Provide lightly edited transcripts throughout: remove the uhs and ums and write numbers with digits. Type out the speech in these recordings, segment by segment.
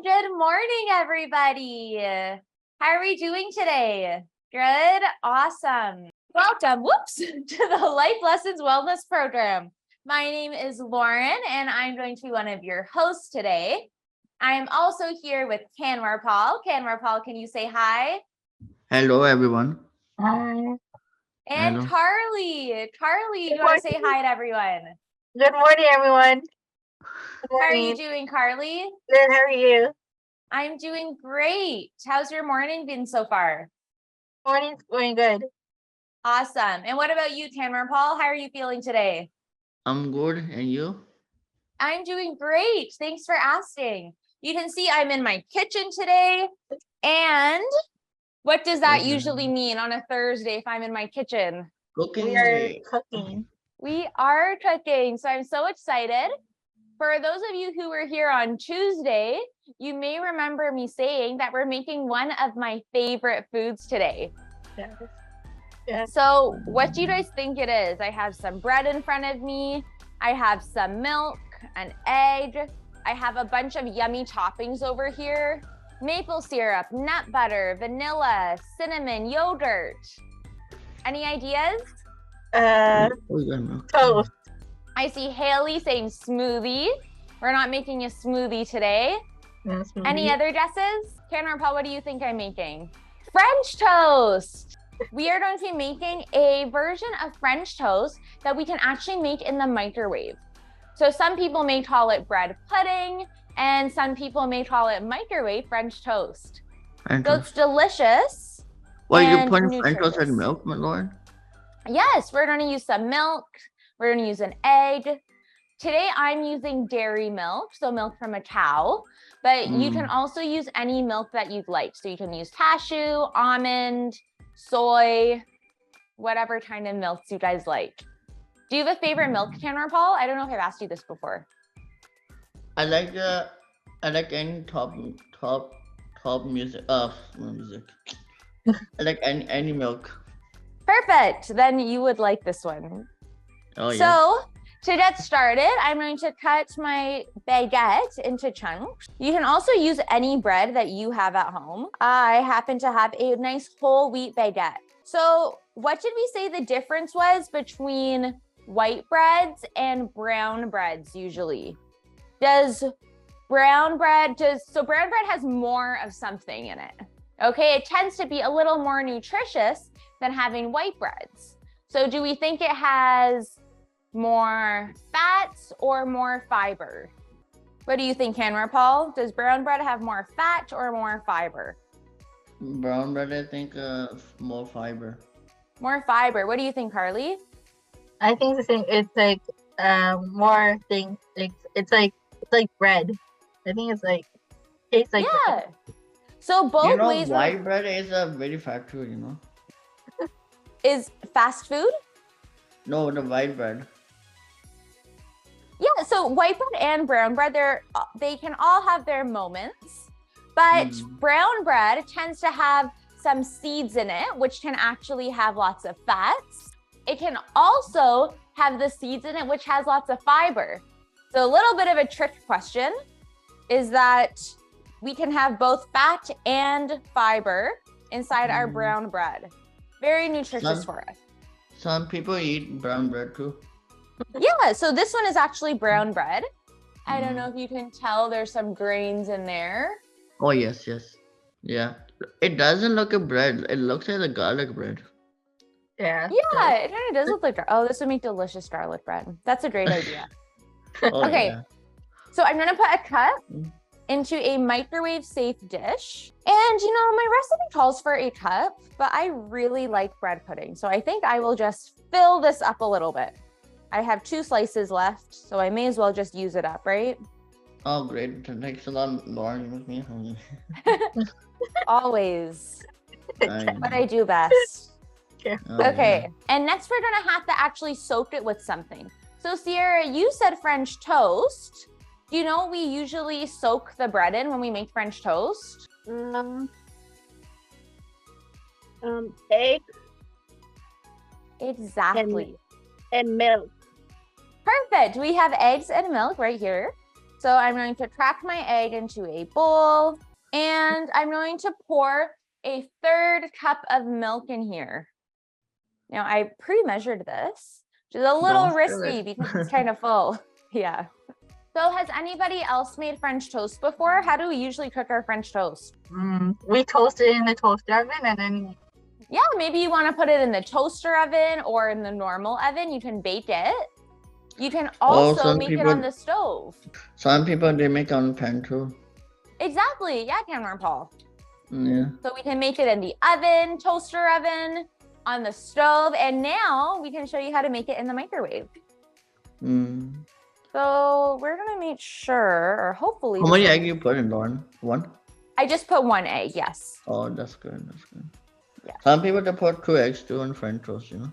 Good morning, everybody. How are we doing today? Good, awesome. Welcome, to the Life Lessons Wellness Program. My name is Lauren, and I'm going to be one of your hosts today. I am also here with Kanwar Paul. Kanwar Paul, can you say hi? Hello, everyone. Hi. And Hello. Carly. Carly, you want to say hi to everyone? Good morning, everyone. Good How are you morning. doing, Carly? Good. How are you? I'm doing great. How's your morning been so far? Morning's going good. Awesome. And what about you, Kanwar Paul? How are you feeling today? I'm good, and you? I'm doing great. Thanks for asking. You can see I'm in my kitchen today. And what does that usually mean on a Thursday if I'm in my kitchen? Cooking. We are cooking. We are cooking. So I'm so excited. For those of you who were here on Tuesday, you may remember me saying that we're making one of my favorite foods today. Yes. So what do you guys think it is? I have some bread in front of me. I have some milk, an egg. I have a bunch of yummy toppings over here. Maple syrup, nut butter, vanilla, cinnamon, yogurt. Any ideas? Toast. I see Haley saying smoothie. We're not making a smoothie today. Yes, Any other guesses? Kanwar Paul, what do you think I'm making? French toast. We are going to be making a version of French toast that we can actually make in the microwave. So some people may call it bread pudding, and some people may call it microwave French toast. So it's delicious. Well, you and put French toast nutritious. in milk, my lord? Yes, we're going to use some milk. We're going to use an egg. Today, I'm using dairy milk, so milk from a cow, but you can also use any milk that you'd like. So you can use cashew, almond, soy, whatever kind of milks you guys like. Do you have a favorite milk, Kanwar Paul? I don't know if I've asked you this before. I like any top music. Music. I like any milk. Perfect. Then you would like this one. Oh, yeah. So to get started, I'm going to cut my baguette into chunks. You can also use any bread that you have at home. I happen to have a nice whole wheat baguette. So what did we say the difference was between white breads and brown breads usually? So brown bread has more of something in it. Okay, it tends to be a little more nutritious than having white breads. So do we think it has more fats or more fiber? What do you think, Kanwar Paul? Does brown bread have more fat or more fiber? Brown bread, I think, more fiber. More fiber. What do you think, Carly? I think the same. It's like more things. It's like bread. I think it's like tastes like bread. So both ways. White bread is a very fat food, Is fast food? No, the white bread. Yeah, so white bread and brown bread, they can all have their moments, but brown bread tends to have some seeds in it, which can actually have lots of fats. It can also have the seeds in it, which has lots of fiber. So a little bit of a trick question is that we can have both fat and fiber inside our brown bread. Very nutritious for us. Some people eat brown bread too. Yeah, so this one is actually brown bread. I don't know if you can tell there's some grains in there. Oh, yes. Yeah. It doesn't look like bread. It looks like a garlic bread. Yeah. Yeah, it kind of does look like, this would make delicious garlic bread. That's a great idea. Okay, Yeah. so I'm gonna put a cup into a microwave safe dish. And my recipe calls for a cup, but I really like bread pudding. So I think I will just fill this up a little bit. I have 2 slices left, so I may as well just use it up, right? Oh, great. Thanks a lot, Lauren, with me. Always. What I do best. Okay, and next we're gonna have to actually soak it with something. So Sierra, you said French toast. Do you know what we usually soak the bread in when we make French toast? Egg. Exactly. And milk. Perfect. We have eggs and milk right here. So I'm going to crack my egg into a bowl, and I'm going to pour a 1/3 cup of milk in here. Now I pre-measured this, which is a little Don't spill risky it. because it's kind of full. Yeah. So has anybody else made French toast before? How do we usually cook our French toast? We toast it in the toaster oven and then Yeah, maybe you want to put it in the toaster oven or in the normal oven. You can bake it. You can also some make it people- on the stove. Some people they make on pan too. Exactly. Yeah, Cameron Paul. Yeah. So we can make it in the oven, toaster oven, on the stove, and now we can show you how to make it in the microwave. Mm. So we're gonna make sure, or hopefully, How many egg you put in, Lauren? 1? I just put 1 egg. Yes. Oh, that's good. That's good. Yeah. Some people they put 2 eggs too in French toast, you know.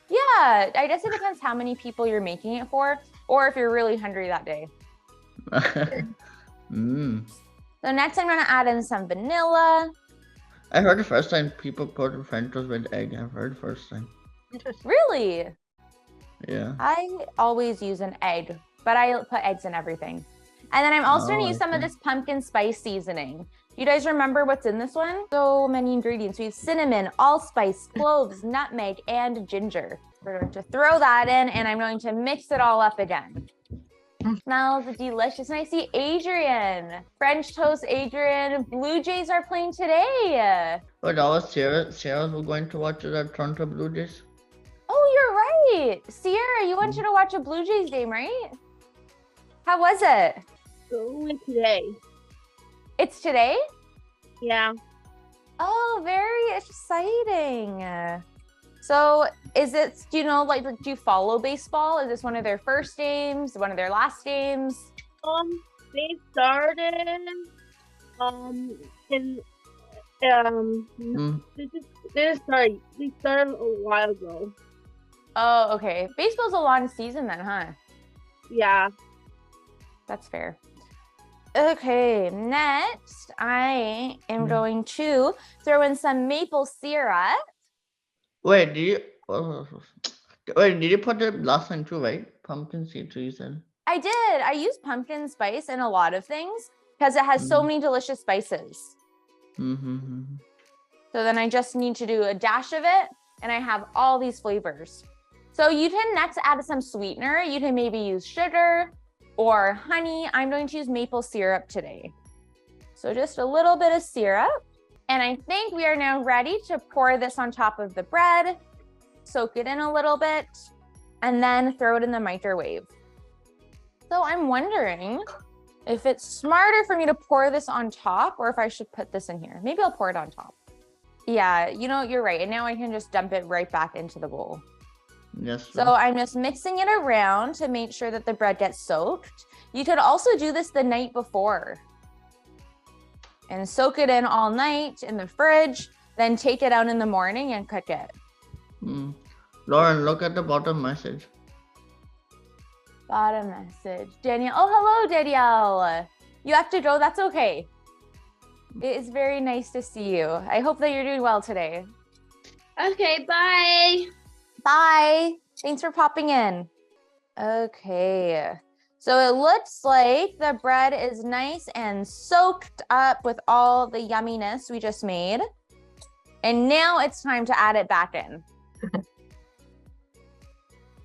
Yeah, I guess it depends how many people you're making it for, or if you're really hungry that day. So next, I'm gonna add in some vanilla. I heard the first time people put French toast with egg. I've heard first time. interesting. Really? Yeah. I always use an egg, but I put eggs in everything. And then I'm also gonna use some of okay. this pumpkin spice seasoning. You guys remember what's in this one? So many ingredients. We have cinnamon, allspice, cloves, nutmeg, and ginger. We're going to throw that in, and I'm going to mix it all up again. Smells delicious. And I see Adrian. French toast, Adrian. Blue Jays are playing today. But that was Sarah was going to watch the Toronto Blue Jays. Oh, you're right. Sierra, you wanted to watch a Blue Jays game, right? How was it? Only today. It's today? Yeah. Oh, very exciting. So is it, do you know, like, do you follow baseball? Is this one of their first games, one of their last games? They started in Mm. they started a while ago. Oh, okay. Baseball's a long season then, huh? Yeah. That's fair. Okay, next I am going to throw in some maple syrup. Wait, did you put it last time too, right? Pumpkin seed too, you said. I did. I use pumpkin spice in a lot of things because it has so many delicious spices. Mm-hmm. So then I just need to do a dash of it, and I have all these flavors. So you can next add some sweetener. You can maybe use sugar or honey. I'm going to use maple syrup today. So just a little bit of syrup. And I think we are now ready to pour this on top of the bread, soak it in a little bit, and then throw it in the microwave. So I'm wondering if it's smarter for me to pour this on top or if I should put this in here. Maybe I'll pour it on top. Yeah, you know, you're right. And now I can just dump it right back into the bowl. Yes. So I'm just mixing it around to make sure that the bread gets soaked. You could also do this the night before and soak it in all night in the fridge, then take it out in the morning and cook it. Lauren, look at the bottom message. Bottom message. Danielle. Oh, hello, Danielle. You have to go. That's okay. It is very nice to see you. I hope that you're doing well today. Okay, bye. Bye. Thanks for popping in. Okay. So it looks like the bread is nice and soaked up with all the yumminess we just made. And now it's time to add it back in.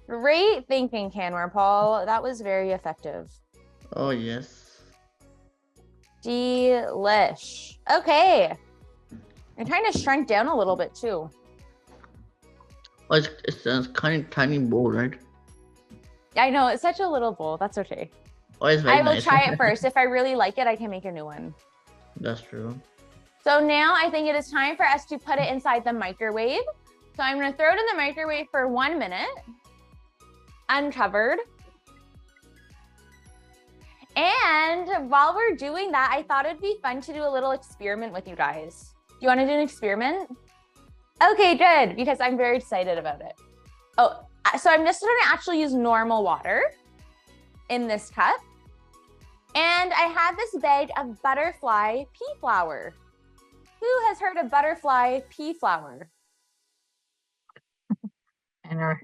Great thinking, Canwar Paul. That was very effective. Oh, yes. Delish. Okay. It kind of shrunk down a little bit too. Oh, it's a kind of tiny bowl, right? I know, it's such a little bowl. That's okay. Oh, it's very I will nice. try it first. If I really like it, I can make a new one. That's true. So now I think it is time for us to put it inside the microwave. So I'm going to throw it in the microwave for 1 minute, uncovered. And while we're doing that, I thought it'd be fun to do a little experiment with you guys. Do you want to do an experiment? Okay, good, because I'm very excited about it. Oh, so I'm just going to actually use normal water in this cup. And I have this bag of butterfly pea flour. Who has heard of butterfly pea flour?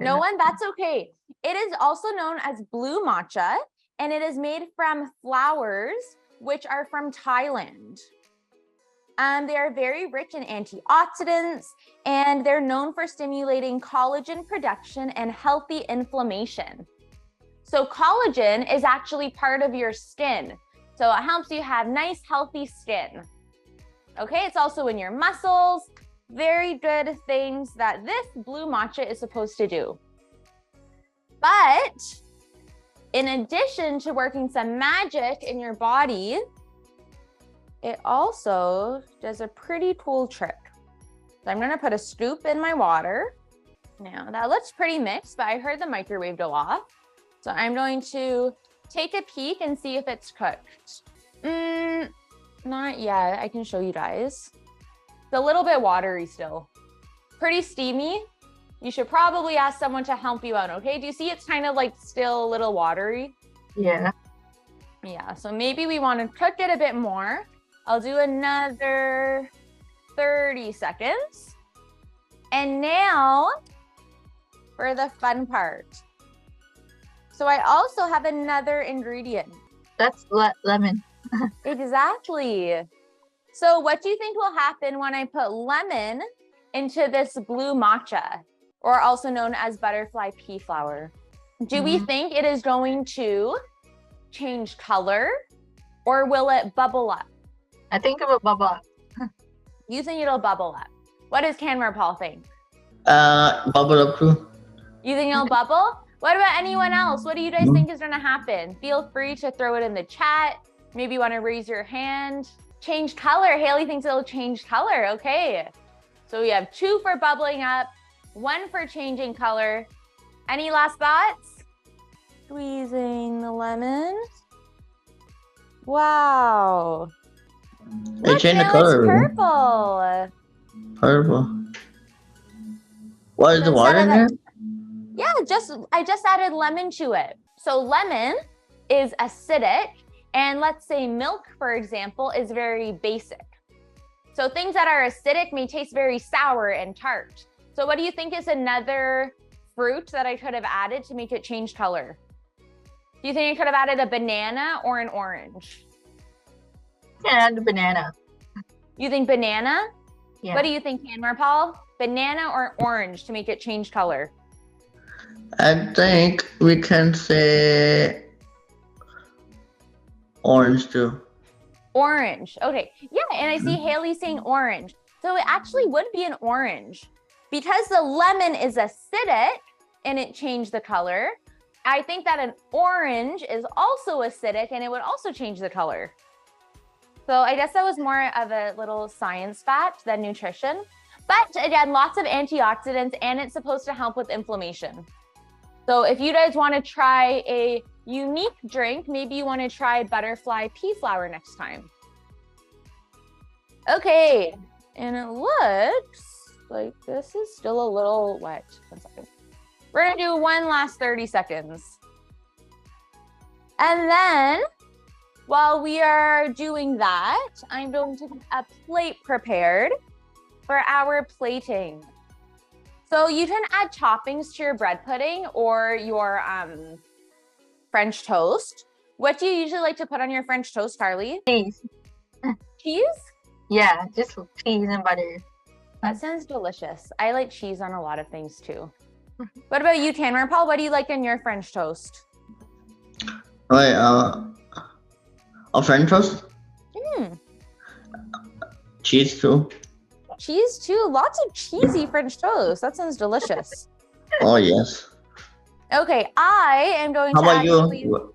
No one? That's okay. It is also known as blue matcha. and it is made from flowers, which are from Thailand. They are very rich in antioxidants, and they're known for stimulating collagen production and healthy inflammation. So collagen is actually part of your skin. So it helps you have nice, healthy skin. Okay, it's also in your muscles. Very good things that this blue matcha is supposed to do. But in addition to working some magic in your body, it also does a pretty cool trick. So I'm gonna put a scoop in my water. Now that looks pretty mixed, but I heard the microwave go off. So I'm going to take a peek and see if it's cooked. Not yet, I can show you guys. It's a little bit watery still. Pretty steamy. You should probably ask someone to help you out, okay? Do you see it's kind of like still a little watery? Yeah. Yeah, so maybe we want to cook it a bit more. I'll do another 30 seconds. And now for the fun part. So I also have another ingredient. That's lemon. Exactly. So what do you think will happen when I put lemon into this blue matcha, or also known as butterfly pea flower? Do we think it is going to change color, or will it bubble up? I think it will bubble up. You think it'll bubble up? What does Canmar Paul think? Bubble up too. You think it'll bubble? What about anyone else? What do you guys think is gonna happen? Feel free to throw it in the chat. Maybe you wanna raise your hand. Change color. Haley thinks it'll change color. Okay. So we have 2 for bubbling up, 1 for changing color. Any last thoughts? Squeezing the lemon. Wow. It changed the now color. it's purple. Purple. What is the Instead water in of there? Yeah, I just added lemon to it. So lemon is acidic, and let's say milk, for example, is very basic. So things that are acidic may taste very sour and tart. So what do you think is another fruit that I could have added to make it change color? Do you think I could have added a banana or an orange? Yeah, the banana. You think banana? Yeah. What do you think, Canmar Paul? Banana or orange to make it change color? I think we can say orange too. Orange. Okay. Yeah, and I see Haley saying orange. So it actually would be an orange. Because the lemon is acidic and it changed the color, I think that an orange is also acidic and it would also change the color. So I guess that was more of a little science fact than nutrition. But again, lots of antioxidants, and it's supposed to help with inflammation. So if you guys want to try a unique drink, maybe you want to try butterfly pea flower next time. Okay, and it looks like this is still a little wet. 1 second. We're gonna do one last 30 seconds. And then while we are doing that, I'm going to get a plate prepared for our plating. So you can add toppings to your bread pudding or your French toast. What do you usually like to put on your French toast, Carly? Cheese. Cheese? Yeah, just cheese and butter. That sounds delicious. I like cheese on a lot of things too. What about you, Tanner Paul? What do you like in your French toast? Right, a French toast? Cheese too. Cheese too? Lots of cheesy French toast. That sounds delicious. Oh, yes. Okay, I am going How to about actually... you?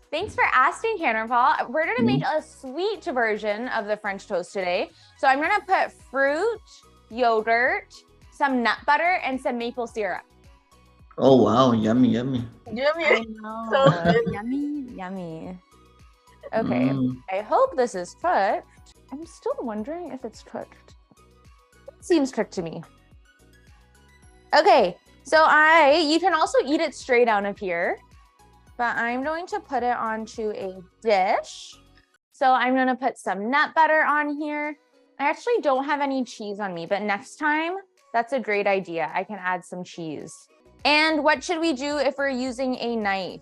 Thanks for asking, Tanner Paul. We're gonna make a sweet version of the French toast today. So I'm gonna put fruit, yogurt, some nut butter, and some maple syrup. Oh, wow. Yummy, yummy. Yummy. I know. So good. Yummy, yummy. Okay, I hope this is cooked. I'm still wondering if it's cooked. It seems cooked to me. Okay, so you can also eat it straight out of here, but I'm going to put it onto a dish. So I'm gonna put some nut butter on here. I actually don't have any cheese on me, but next time, that's a great idea. I can add some cheese. And what should we do if we're using a knife?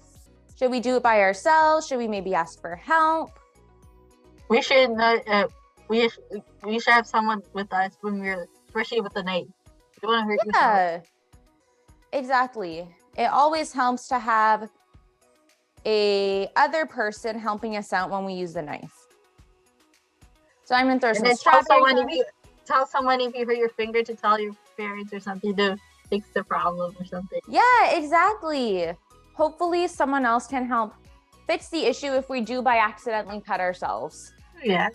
Should we do it by ourselves? Should we maybe ask for help? We should not. We should have someone with us when we're, especially with the knife. You don't want to hurt yourself. Yeah, exactly. It always helps to have a other person helping us out when we use the knife. So I'm gonna throw And some then tell strawberries. someone if you hurt your finger to tell your parents or something to fix the problem or something. Yeah, exactly. Hopefully someone else can help fix the issue if we do by accidentally cut ourselves. Yeah.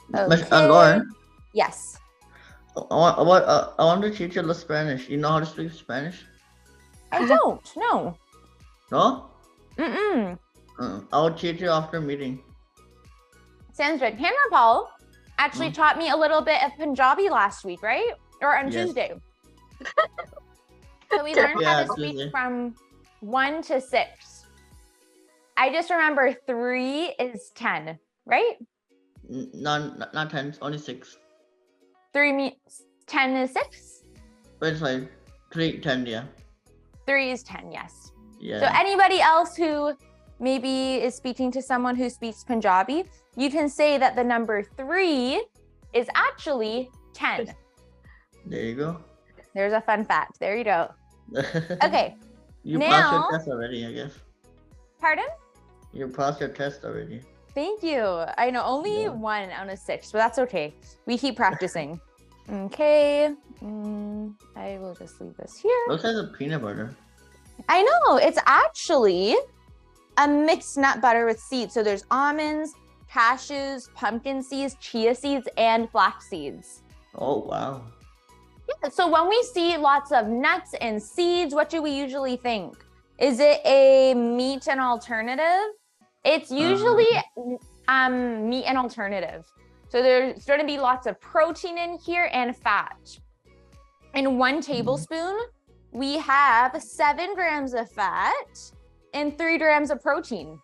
But, Okay. Lauren, Yes. I want to teach you the Spanish. You know how to speak Spanish? I don't. No. No? Mm-mm. I'll teach you after meeting. Sounds good. Hannah Paul actually taught me a little bit of Punjabi last week, right? Or on Yes. Tuesday. So we learned how Yeah, to speak Tuesday. from 1 to 6. I just remember 3 is 10, right? Not 10, only 6. 3 means 10 is 6? But it's like 3, 10, yeah. 3 is 10, yes. Yeah. So anybody else who maybe is speaking to someone who speaks Punjabi, you can say that the number 3 is actually 10. There you go. There's a fun fact. There you go. Okay. You now- passed your test already, I guess. Pardon? You passed your test already. Thank you. I know only Yeah. 1 out of 6, but that's okay. We keep practicing. Okay. I will just leave this here. Looks like a peanut butter. I know. It's actually a mixed nut butter with seeds. So there's almonds, cashews, pumpkin seeds, chia seeds, and flax seeds. Oh, wow. Yeah, so when we see lots of nuts and seeds, what do we usually think? Is it a meat and alternative? It's usually meat and alternative. So there's going to be lots of protein in here and fat. In 1 tablespoon, we have 7 grams of fat and 3 grams of protein.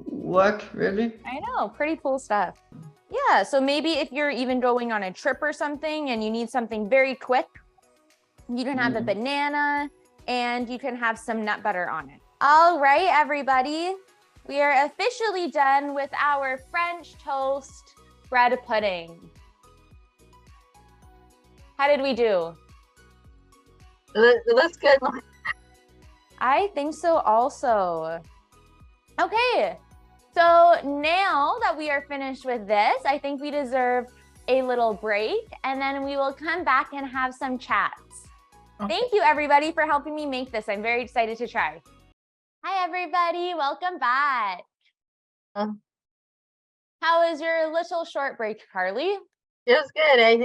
What? Really? I know, pretty cool stuff. Yeah, so maybe if you're even going on a trip or something and you need something very quick, you can have a banana and you can have some nut butter on it. All right, everybody. We are officially done with our French toast bread pudding. How did we do? It looks good. I think so also. Okay, so now that we are finished with this, I think we deserve a little break and then we will come back and have some chats. Okay. Thank you everybody for helping me make this. I'm very excited to try. Hi everybody, welcome back. How was your little short break, Carly? It was good. I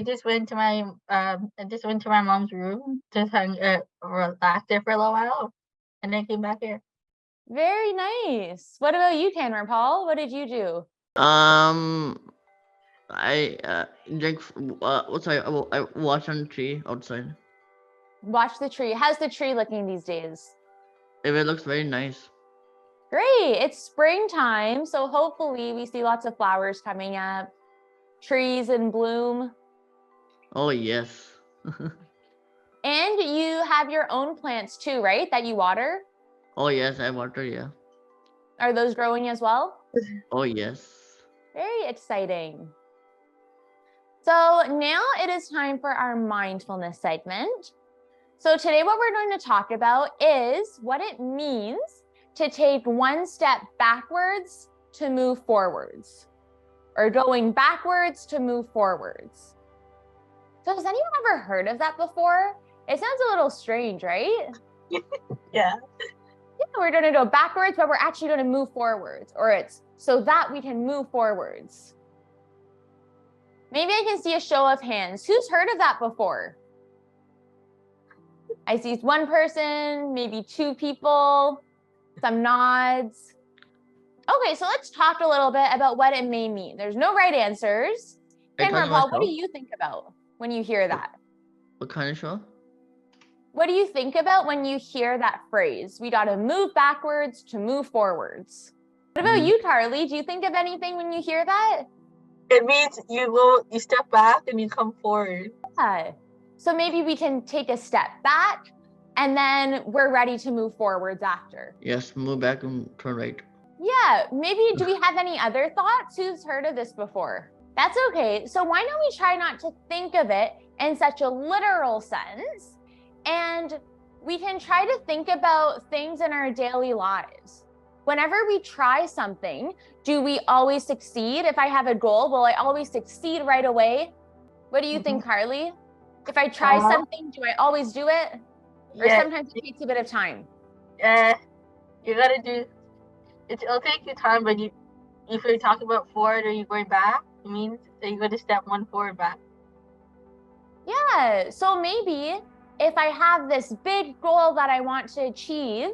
just went to my mom's room to relax there for a little while, and then came back here. Very nice. What about you, Tanner Paul? What did you do? I drink. Sorry, I watched on the tree outside. Watch the tree. How's the tree looking these days? It looks very nice. Great. It's springtime, so hopefully we see lots of flowers coming up, trees in bloom. Oh yes. And you have your own plants too, right? That you water? Oh yes, I water. Yeah. Are those growing as well? Oh yes. Very exciting. So now it is time for our mindfulness segment. So today what we're going to talk about is what it means to take 1 step backwards to move forwards, or going backwards to move forwards. So has anyone ever heard of that before? It sounds a little strange, right? Yeah. Yeah, we're going to go backwards, but we're actually going to move forwards, or it's so that we can move forwards. Maybe I can see a show of hands. Who's heard of that before? I see 1 person, maybe 2 people, some nods. Okay, so let's talk a little bit about what it may mean. There's no right answers. Are you Tanner talking Paul, about what do show? you think about when you hear that? What kind of show? What do you think about when you hear that phrase? We got to move backwards to move forwards. What about you, Carly? Do you think of anything when you hear that? It means you step back and you come forward. Yeah. So maybe we can take a step back, And then we're ready to move forwards after. Yes, move back and turn right. Yeah, maybe do we have any other thoughts? Who's heard of this before? That's okay. So why don't we try not to think of it in such a literal sense? And we can try to think about things in our daily lives. Whenever we try something, do we always succeed? If I have a goal, will I always succeed right away? What do you think, Carly? If I try something, do I always do it? Or sometimes it takes a bit of time? You gotta do, it'll take you time, but if you're talking about forward or you're going back, it means that you're gonna step one forward back. Yeah, so maybe if I have this big goal that I want to achieve,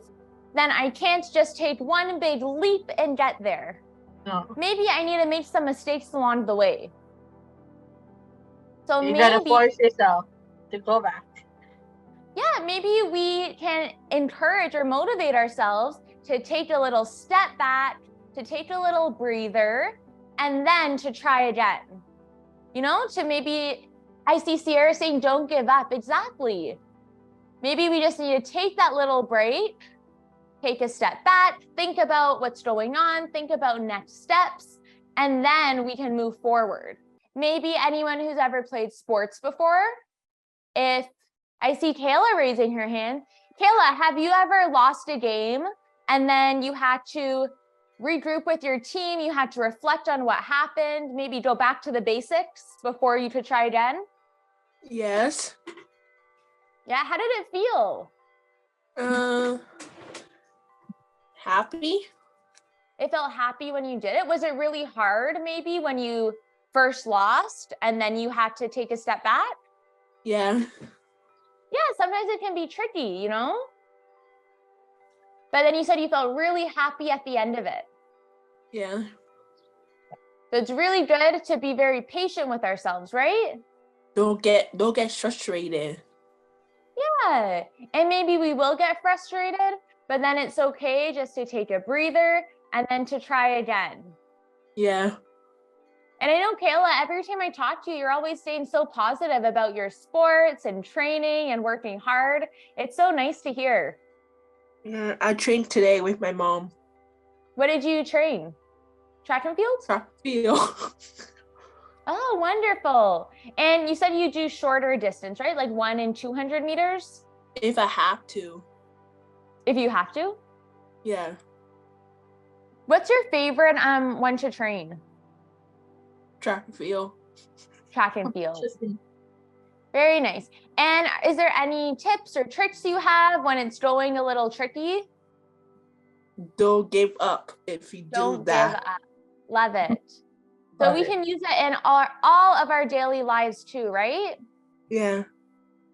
then I can't just take one big leap and get there. No. Maybe I need to make some mistakes along the way. So You maybe gotta force yourself to go back. Yeah, maybe we can encourage or motivate ourselves to take a little step back, to take a little breather, and then to try again. You know, to maybe, I see Sierra saying, don't give up. Exactly. Maybe we just need to take that little break, take a step back, think about what's going on, think about next steps, and then we can move forward. Maybe anyone who's ever played sports before, if I see Kayla raising her hand. Kayla, have you ever lost a game and then you had to regroup with your team? You had to reflect on what happened, maybe go back to the basics before you could try again? Yes. Yeah, how did it feel? Happy. It felt happy when you did it. Was it really hard maybe when you first lost and then you had to take a step back? Yeah. Yeah, sometimes it can be tricky, you know? But then you said you felt really happy at the end of it. Yeah. So it's really good to be very patient with ourselves, right? Don't get frustrated. Yeah. And maybe we will get frustrated, but then it's okay just to take a breather and then to try again. Yeah. And I know, Kayla, every time I talk to you, you're always saying so positive about your sports and training and working hard. It's so nice to hear. Yeah, I trained today with my mom. What did you train? Track and field? Track and field. Oh, wonderful. And you said you do shorter distance, right? Like 1 and 200 meters? If I have to. If you have to? Yeah. What's your favorite one to train? Track and field. Track and field. Very nice. And is there any tips or tricks you have when it's going a little tricky? Don't give up if you Don't do that. give up. Love it. So we can use it in all of our daily lives too, right? Yeah.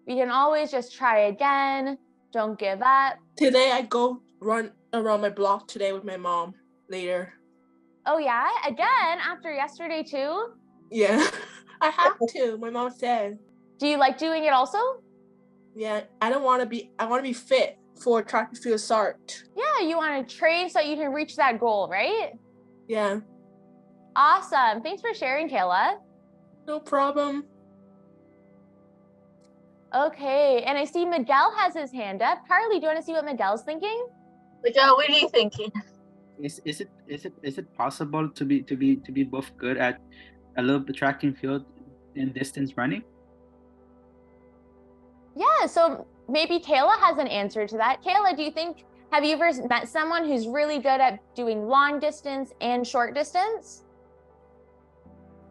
We can always just try again. Don't give up. Today I go run around my block today with my mom later. Oh yeah? Again, after yesterday too? Yeah. I have to. My mom said. Do you like doing it also? Yeah. I want to be fit for track and field start. Yeah, you want to train so you can reach that goal, right? Yeah. Awesome. Thanks for sharing, Kayla. No problem. Okay, and I see Miguel has his hand up. Carly, do you want to see what Miguel's thinking? Miguel, what are you thinking? Is it possible to be both good at a little bit track and field and distance running? Yeah, so maybe Kayla has an answer to that. Kayla, have you ever met someone who's really good at doing long distance and short distance?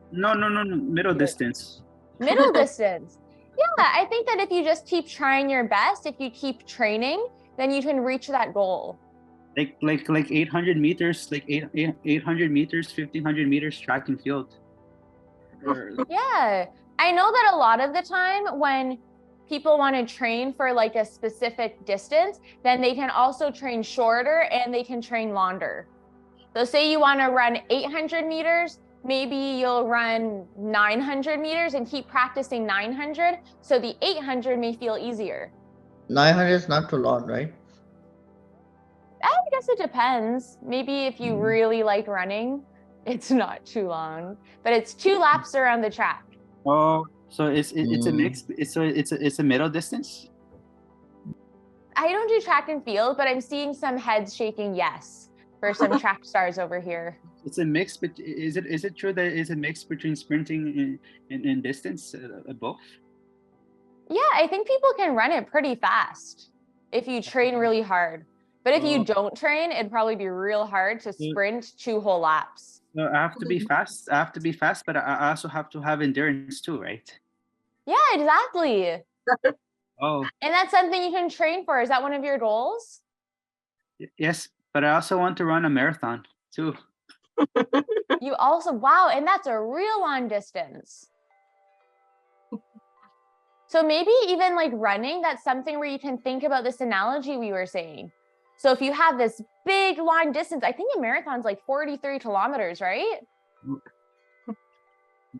No, middle distance. Middle distance. Yeah, I think that if you just keep trying your best, if you keep training, then you can reach that goal. Like 800 meters, 800 meters, 1500 meters track and field. Yeah, I know that a lot of the time when people want to train for like a specific distance, then they can also train shorter and they can train longer. So say you want to run 800 meters, maybe you'll run 900 meters and keep practicing 900. So the 800 may feel easier. 900 is not too long, right? I guess it depends. Maybe if you really like running, it's not too long, but it's 2 laps around the track. Oh, so it's a mix. It's a middle distance. I don't do track and field, but I'm seeing some heads shaking yes for some track stars over here. It's a mix, but is it true that it's a mix between sprinting and distance, both? Yeah, I think people can run it pretty fast if you train really hard. But if you don't train, it'd probably be real hard to sprint 2 whole laps. No, I have to be fast. I have to be fast, but I also have to have endurance too, right? Yeah, exactly. Oh, And that's something you can train for. Is that one of your goals? yes, but I also want to run a marathon too. You also, wow, and that's a real long distance. So maybe even like running, that's something where you can think about this analogy we were saying. So if you have this big long distance, I think a marathon's like 43 kilometers, right?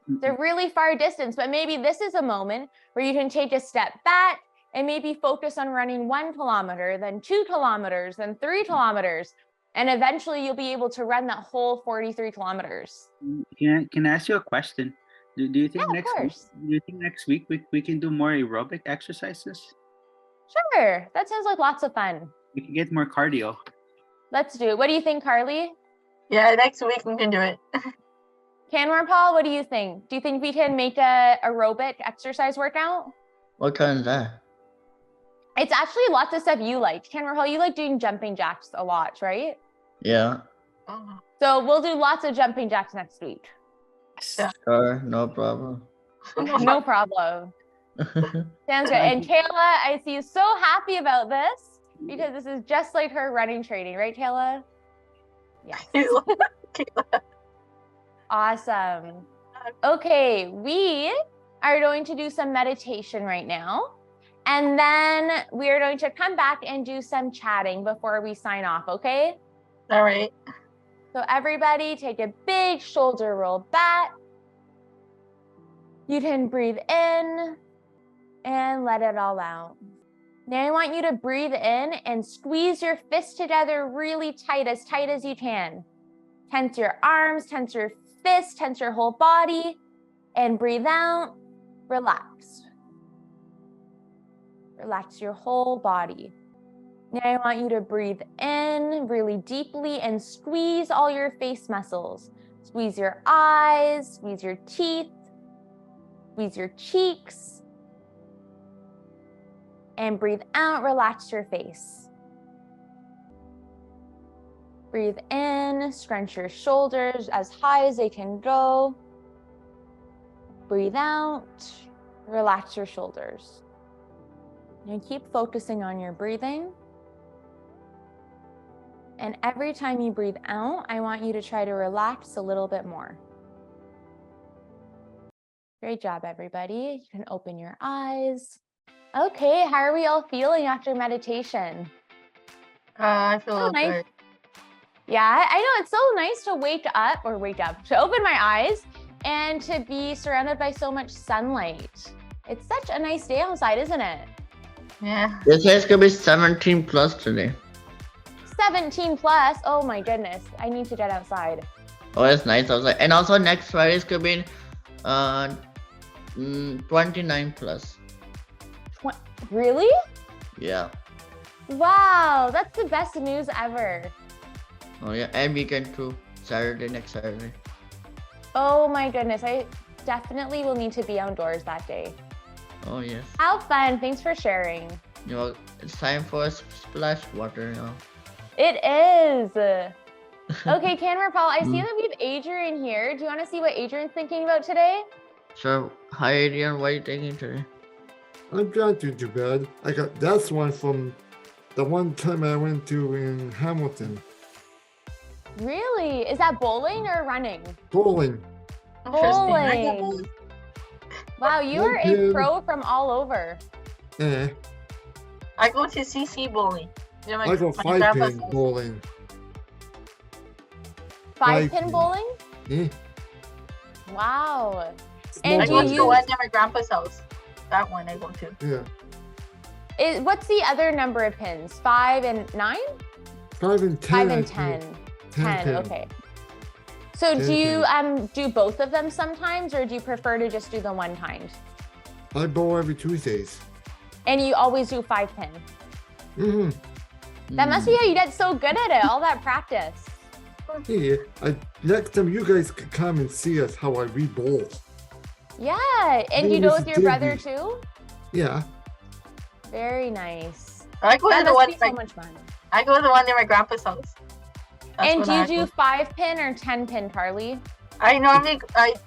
They're really far distance, but maybe this is a moment where you can take a step back and maybe focus on running 1 kilometer, then 2 kilometers, then 3 kilometers. And eventually you'll be able to run that whole 43 kilometers. Can I ask you a question? Do you think Yeah, next week we can do more aerobic exercises? Sure, that sounds like lots of fun. We can get more cardio. Let's do it. What do you think, Carly? Yeah, next week we can do it. Canmore Paul, what do you think? Do you think we can make a aerobic exercise workout? What kind is that? It's actually lots of stuff you like. Canmore Paul, you like doing jumping jacks a lot, right? Yeah. Oh, So we'll do lots of jumping jacks next week. Yeah. Sure, no problem. No problem. Sounds good. And Kayla, I see you so happy about this because this is just like her running training, right, Kayla? Yes. Awesome. Okay, we are going to do some meditation right now. And then we are going to come back and do some chatting before we sign off, okay? all right. So everybody take a big shoulder roll back. You can breathe in and let it all out. Now I want you to breathe in and squeeze your fists together really tight as you can. Tense your arms, tense your fists, tense your whole body, and breathe out, relax. Relax your whole body. Now I want you to breathe in really deeply and squeeze all your face muscles. Squeeze your eyes, squeeze your teeth, squeeze your cheeks. And breathe out, relax your face. Breathe in, scrunch your shoulders as high as they can go. Breathe out, relax your shoulders. And keep focusing on your breathing. And every time you breathe out, I want you to try to relax a little bit more. Great job, everybody. You can open your eyes. Okay, how are we all feeling after meditation? I feel nice. good. Yeah, I know it's so nice to open my eyes and to be surrounded by so much sunlight. It's such a nice day outside, isn't it? Yeah. This is gonna be 17 plus today. 17 plus, oh my goodness, I need to get outside. Oh, it's nice outside. And also next Friday is gonna be 29 plus. Really? Yeah. Wow, that's the best news ever. Oh yeah, and weekend too. Next Saturday. Oh my goodness, I definitely will need to be outdoors that day. Oh yes. How fun, thanks for sharing. You know, it's time for a splash water now. It is. Okay, Canmore Paul, I see that we have Adrian here. Do you want to see what Adrian's thinking about today? Sure. Hi Adrian, what are you taking today? I'm trying to do bad. I got that's one from the one time I went to in Hamilton. Really? Is that bowling or running? Bowling. Interesting. I get Bowling. both. Wow, you are a pro from all over. Eh. I go to CC bowling. You know, I go my grandpa 5-pin says. bowling. 5-pin 5-pin. bowling? Eh. Wow. Small And I do go bowling. to you the one near my grandpa's house. That one I go to. Yeah. What's the other number of pins? 5 and 9? 5 and 10. 5 I and think. 10. 10 pin. Okay. So 10 do you do both of them sometimes, or do you prefer to just do the one kind? I bowl every Tuesdays. And you always do 5-pin. Mm-hmm. That must be how you get so good at it, all that practice. Yeah, next time you guys can come and see us how we bowl. Yeah, and Me you and go Mrs. with your brother Digby. too? Yeah. Very nice. I go to That the must one. be so much fun. I go to the one near my grandpa's house. That's And when do I you do go. 5-pin or 10-pin, Carly? I normally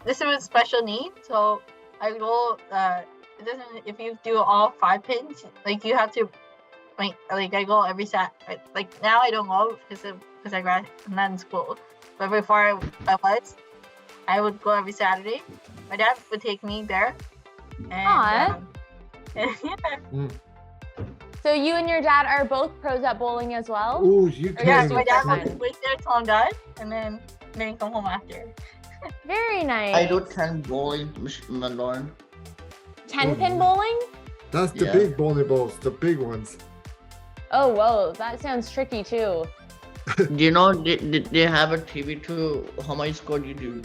this is with special needs, so I go. It doesn't. If you do all 5 pins, like you have to. Like I go every like now I don't go because I'm not in school. But before I would go every Saturday. My dad would take me there. And, Aw. So you and your dad are both pros at bowling as well? Oh, you Or yeah, just can. my dad fun? would wait there till I'm done, and then come home after. Very nice. I do 10 bowling, Lauren. 10-pin bowling? That's the Yeah. big bowling balls, the big ones. Oh, whoa, that sounds tricky too. Do you know they have a TV too? How much score they do?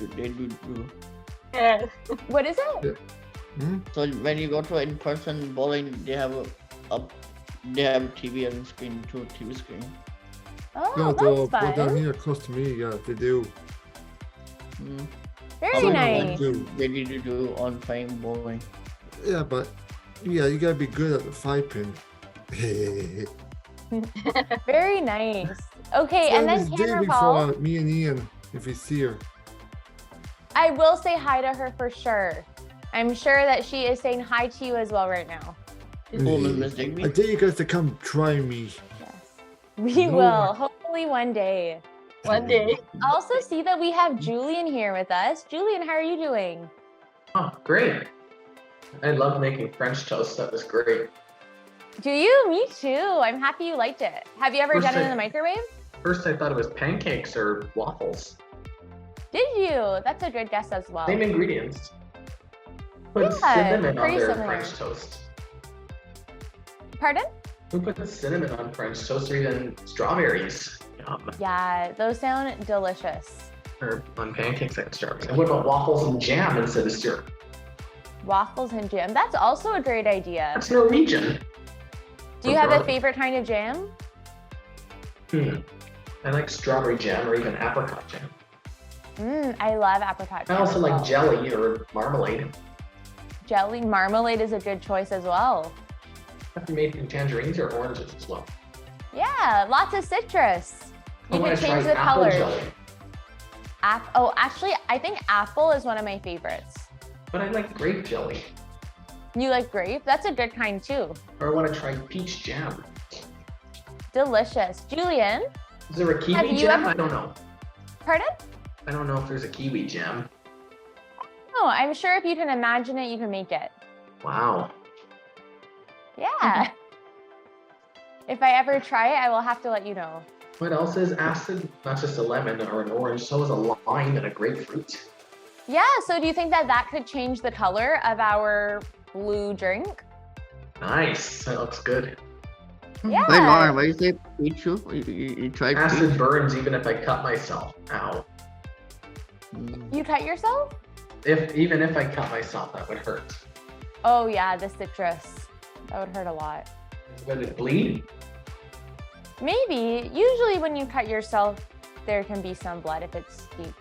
Yeah. What is it? So when you go to in-person bowling, they have a TV on screen too, TV screen. Oh, No, that's down fun. here close to me, yeah, they do. Mm. Very How much nice. They need to do on playing bowling. Yeah, but yeah, you gotta be good at the 5-pin. Very nice. Okay, and then Tanner Hall. for me and Ian, if you see her. I will say hi to her for sure. I'm sure that she is saying hi to you as well right now. Oh, Miss Digby. I dare you guys to come try me. Yes. We No. will, hopefully one day. One day. I also see that we have Julian here with us. Julian, how are you doing? Oh, great. I love making French toast. That was great. Do you? Me too. I'm happy you liked it. Have you ever First done it in I- the microwave? First, I thought it was pancakes or waffles. Did you? That's a good guess as well. Same ingredients. Put Yeah, cinnamon on pretty their similar. French toast. Pardon? Who put cinnamon on French toast or even strawberries? Yum. Yeah, those sound delicious. Or on pancakes like strawberries. And what about waffles and jam instead of syrup? Waffles and jam. That's also a great idea. That's Norwegian. Do you have a Abroad. favorite kind of jam? I like strawberry jam or even apricot jam. I love apricot I jam. also as like well. jelly or marmalade. Jelly marmalade is a good choice as well. Have you made from tangerines or oranges as well? Yeah, lots of citrus. I You want can to try change the apple colors. jelly. Oh, actually, I think apple is one of my favorites. But I like grape jelly. You like grape? That's a good kind too. Or I want to try peach jam. Delicious. Julian, Is there a Have kiwi you jam? ever- I don't know. pardon? I don't know if there's a kiwi jam. No, I'm sure if you can imagine it, you can make it. Wow. Yeah. If I ever try it, I will have to let you know. What else is acid? Not just a lemon or an orange, so is a lime and a grapefruit. Yeah, so do you think that that could change the color of our blue drink? Nice. That looks good. Yeah. Wait, Lauren, what do you say? Peach too? You tried Acid peach? burns even if I cut myself. Ow. You cut yourself? Even if I cut myself, that would hurt. Oh yeah, the citrus. That would hurt a lot. Would it bleed? Maybe. Usually when you cut yourself, there can be some blood if it's deep.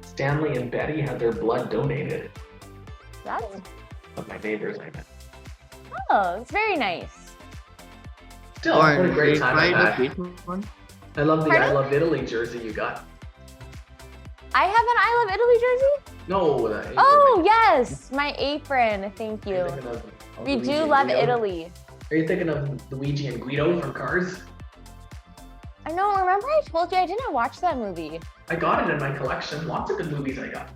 Stanley and Betty had their blood donated. That's, Of my neighbors, I meant. oh, it's very nice. Still, what a Lauren, great you time I tried the had. peach one? I love the Pardon? I Love Italy jersey you got. I have an I Love Italy jersey? No, the Oh, yes. My apron. Thank Are you you. thinking of We Luigi do and love Guido? Italy. Are you thinking of Luigi and Guido from Cars? I know, remember I told you I didn't watch that movie. I got it in my collection. Lots of good movies I got.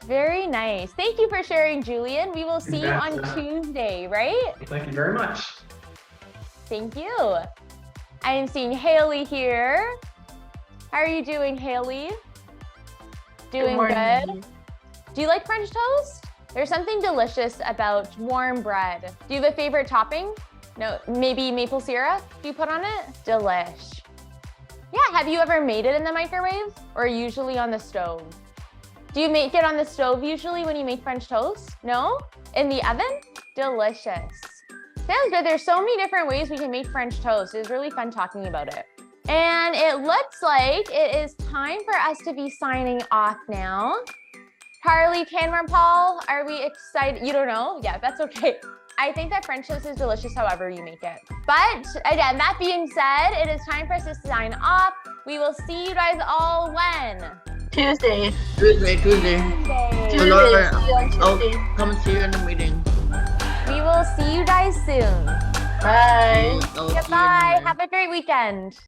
Very nice. Thank you for sharing, Julian. We will see you Congrats, on Zach. Tuesday, right? Thank you very much. Thank you. I am seeing Haley here. How are you doing, Haley? Doing good. morning. Do you like French toast? There's something delicious about warm bread. Do you have a favorite topping? No, maybe maple syrup do you put on it? Delish. Yeah, have you ever made it in the microwave or usually on the stove? Do you make it on the stove usually when you make French toast? No? In the oven? Delicious. Sounds good. There's so many different ways we can make French toast. It was really fun talking about it. And it looks like it is time for us to be signing off now. Carly, Tanner, and Paul, are we excited? You don't know? Yeah, that's okay. I think that French toast is delicious however you make it. But again, that being said, it is time for us to sign off. We will see you guys all when? Tuesday. Tuesday. Tuesday. Laura, See you on Tuesday. I'll come and see you in the meeting. We will see you guys soon. Bye. I'll see you in the Goodbye. meeting. Have a great weekend.